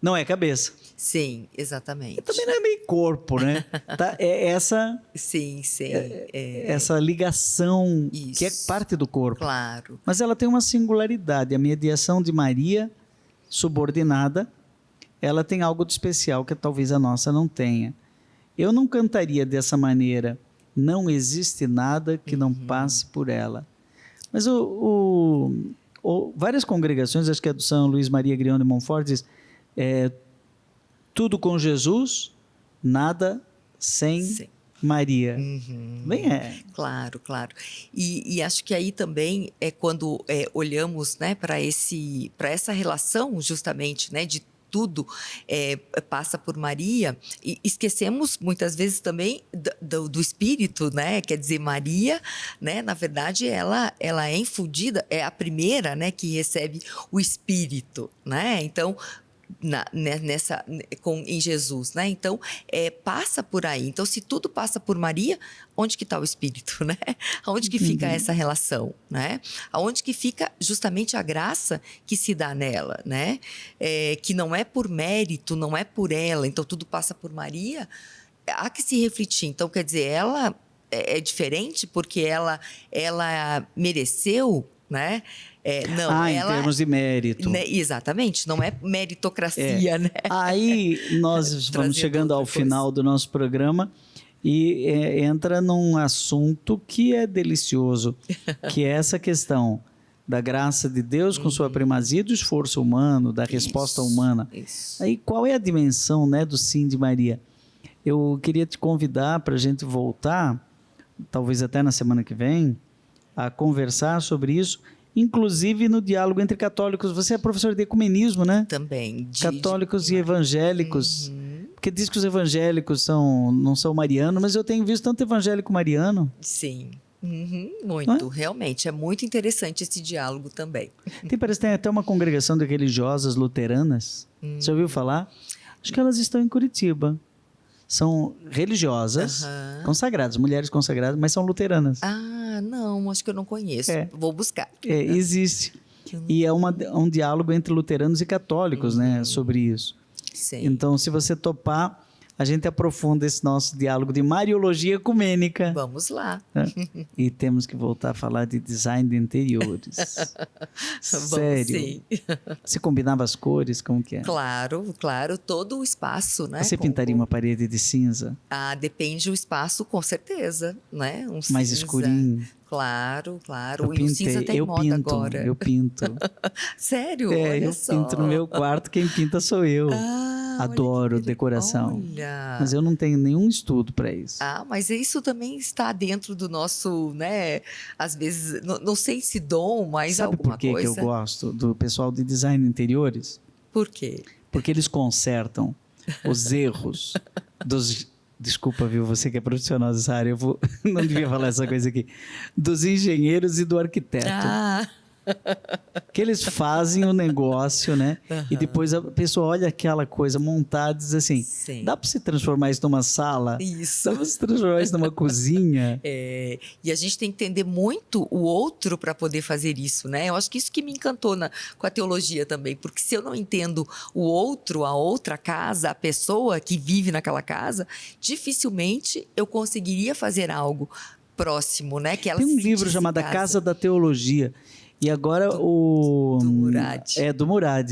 Não é a cabeça. Sim, exatamente. E também não é meio corpo, né? Tá? É essa, sim. essa ligação Isso. que é parte do corpo. Claro. Mas ela tem uma singularidade. A mediação de Maria, subordinada, ela tem algo de especial que talvez a nossa não tenha. Eu não cantaria dessa maneira. Não existe nada que não passe por ela. Mas várias congregações, acho que é do São Luís Maria Grião de Montfort, diz, tudo com Jesus, nada sem Maria. Bem, Claro, claro. E acho que aí também é quando olhamos, né, para essa relação justamente, né, de tudo passa por Maria, e esquecemos muitas vezes também do Espírito, né? Quer dizer, Maria, né? Na verdade, ela é infundida, é a primeira, né, que recebe o Espírito, né? Então, em Jesus, né? Então, passa por aí. Então, se tudo passa por Maria, onde que está o Espírito, né? Aonde que fica essa relação, né? Aonde que fica justamente a graça que se dá nela, né? Que não é por mérito, não é por ela. Então, tudo passa por Maria. Há que se refletir. Então, quer dizer, ela é diferente porque ela mereceu, né? Não, em termos de mérito. Né, exatamente, não é meritocracia, né? Aí nós vamos chegando ao final do nosso programa e entra num assunto que é delicioso, que é essa questão da graça de Deus com sua primazia e do esforço humano, da resposta humana. Isso. Aí qual é a dimensão, né, do sim de Maria? Eu queria te convidar para a gente voltar, talvez até na semana que vem, a conversar sobre isso, inclusive no diálogo entre católicos. Você é professor de ecumenismo, né? Também. Católicos e evangélicos. Porque diz que os evangélicos não são marianos, mas eu tenho visto tanto evangélico mariano. Sim. Muito, realmente. É muito interessante esse diálogo também. Parece que tem até uma congregação de religiosas luteranas. Você ouviu falar? Acho que elas estão em Curitiba. São religiosas, consagradas, mulheres consagradas, mas são luteranas. Ah, não, acho que eu não conheço. Vou buscar. Existe. E é um diálogo entre luteranos e católicos, né, sobre isso. Sim. Então, se você topar, a gente aprofunda esse nosso diálogo de Mariologia Ecumênica. Vamos lá. E temos que voltar a falar de design de interiores. Sério? Sim. Você combinava as cores? Como que é? Claro, todo o espaço, né? Você pintaria uma parede de cinza? Depende do espaço, com certeza, né? Mais cinza. escurinho? Claro. O cinza tá em moda agora. Eu pinto. Sério? Olha só. Pinto no meu quarto, quem pinta sou eu. Adoro decoração. Olha. Mas eu não tenho nenhum estudo para isso. Mas isso também está dentro do nosso, né? Às vezes, não sei se dom, mas Sabe alguma por que coisa. que eu gosto do pessoal de design de interiores? Por quê? Porque eles consertam os erros dos... Desculpa, viu? Você que é profissional dessa área, não devia falar essa coisa aqui. Dos engenheiros e do arquiteto. Que eles fazem o negócio, né? E depois a pessoa olha aquela coisa montada e diz assim, dá para se transformar isso numa sala? Isso. Dá para se transformar isso numa cozinha? E a gente tem que entender muito o outro para poder fazer isso, né? Eu acho que isso que me encantou com a teologia também, porque se eu não entendo o outro, a outra casa, a pessoa que vive naquela casa, dificilmente eu conseguiria fazer algo próximo, né? Que ela tem um se livro chamado A Casa da Teologia. E agora do Murad. Do Murad,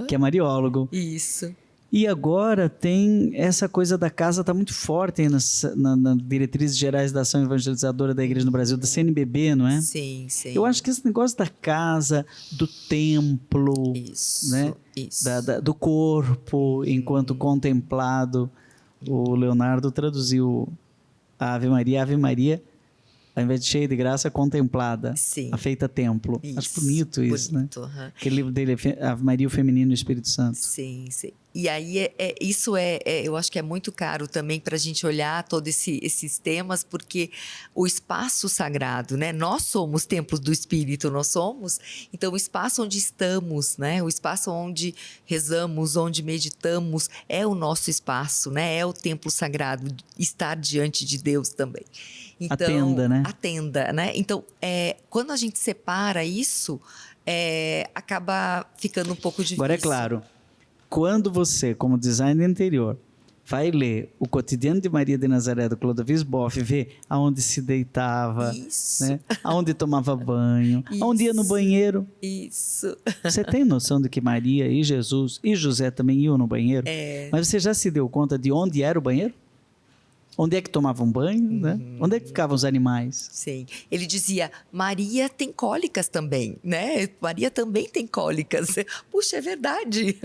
que é mariólogo. Isso. E agora tem essa coisa da casa, está muito forte aí nas diretrizes gerais da ação evangelizadora da Igreja no Brasil, da CNBB, não é? Sim. Eu acho que esse negócio da casa, do templo, isso, né? Isso. Do corpo enquanto contemplado. O Leonardo traduziu a Ave Maria, ao invés de cheia de graça, contemplada, a feita templo. Acho bonito isso, né? Aquele livro dele é Ave Maria, o Feminino e o Espírito Santo. Sim. E aí, eu acho que é muito caro também para a gente olhar todos esses temas, porque o espaço sagrado, né? Nós somos templos do Espírito, nós somos. Então, o espaço onde estamos, né? O espaço onde rezamos, onde meditamos, é o nosso espaço, né? É o templo sagrado, estar diante de Deus também. Então, a tenda, né? A tenda, né? Então, quando a gente separa isso, acaba ficando um pouco difícil. Agora, é claro, quando você, como designer interior, vai ler o Cotidiano de Maria de Nazaré, do Clodovis Boff, vê aonde se deitava, né? Aonde tomava banho, aonde ia no banheiro. Isso. Você tem noção de que Maria e Jesus e José também iam no banheiro? Mas você já se deu conta de onde era o banheiro? Onde é que tomavam banho, né? Onde é que ficavam os animais? Sim. Ele dizia, Maria tem cólicas também, né? Maria também tem cólicas. Puxa, é verdade.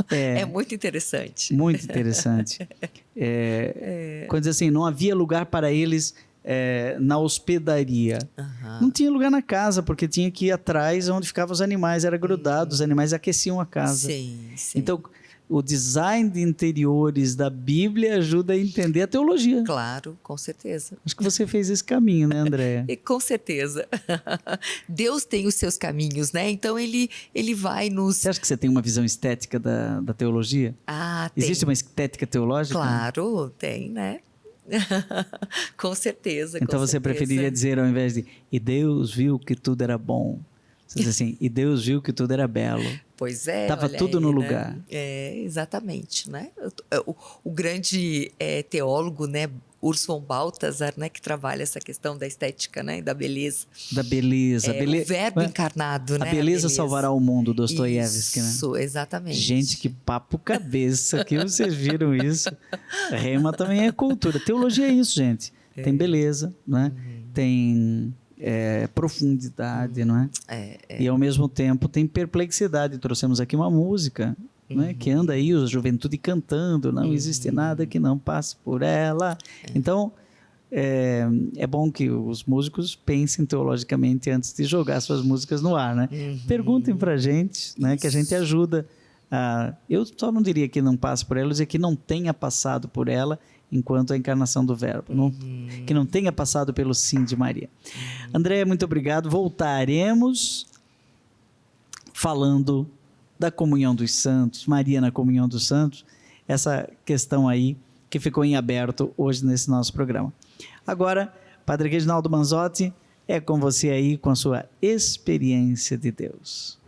É muito interessante. Muito interessante. Quando diz assim, não havia lugar para eles na hospedaria. Não tinha lugar na casa, porque tinha que ir atrás onde ficavam os animais, era grudado, os animais aqueciam a casa. Sim, sim. Então, o design de interiores da Bíblia ajuda a entender a teologia. Claro, com certeza. Acho que você fez esse caminho, né, Andréa? Com certeza. Deus tem os seus caminhos, né? Então, ele vai nos... Você acha que você tem uma visão estética da teologia? Tem. Existe uma estética teológica? Claro, tem, né? Com certeza. Então, você preferiria dizer, ao invés de e Deus viu que tudo era bom, você diz assim, e Deus viu que tudo era belo. Pois é. Estava tudo no lugar. Né? Exatamente, né? O grande teólogo, né, Urs von Balthasar, né, que trabalha essa questão da estética, né, da beleza. Da beleza. O verbo encarnado, né? A beleza salvará o mundo, Dostoiévski, né? Isso, exatamente. Gente, que papo cabeça, que vocês viram isso. Rema também é cultura. Teologia é isso, gente. Tem beleza, né? Tem... profundidade, não é? E ao mesmo tempo tem perplexidade. Trouxemos aqui uma música, né, que anda aí, a juventude cantando, não existe nada que não passe por ela. Então, é bom que os músicos pensem teologicamente antes de jogar suas músicas no ar, né? Perguntem pra gente, né, que a gente ajuda. Eu só não diria que não passe por ela, eu diria que não tenha passado por ela enquanto a encarnação do Verbo, que não tenha passado pelo sim de Maria. Andréa, muito obrigado. Voltaremos falando da comunhão dos santos, Maria na comunhão dos santos, essa questão aí que ficou em aberto hoje nesse nosso programa. Agora, Padre Reginaldo Manzotti, é com você aí com a sua experiência de Deus.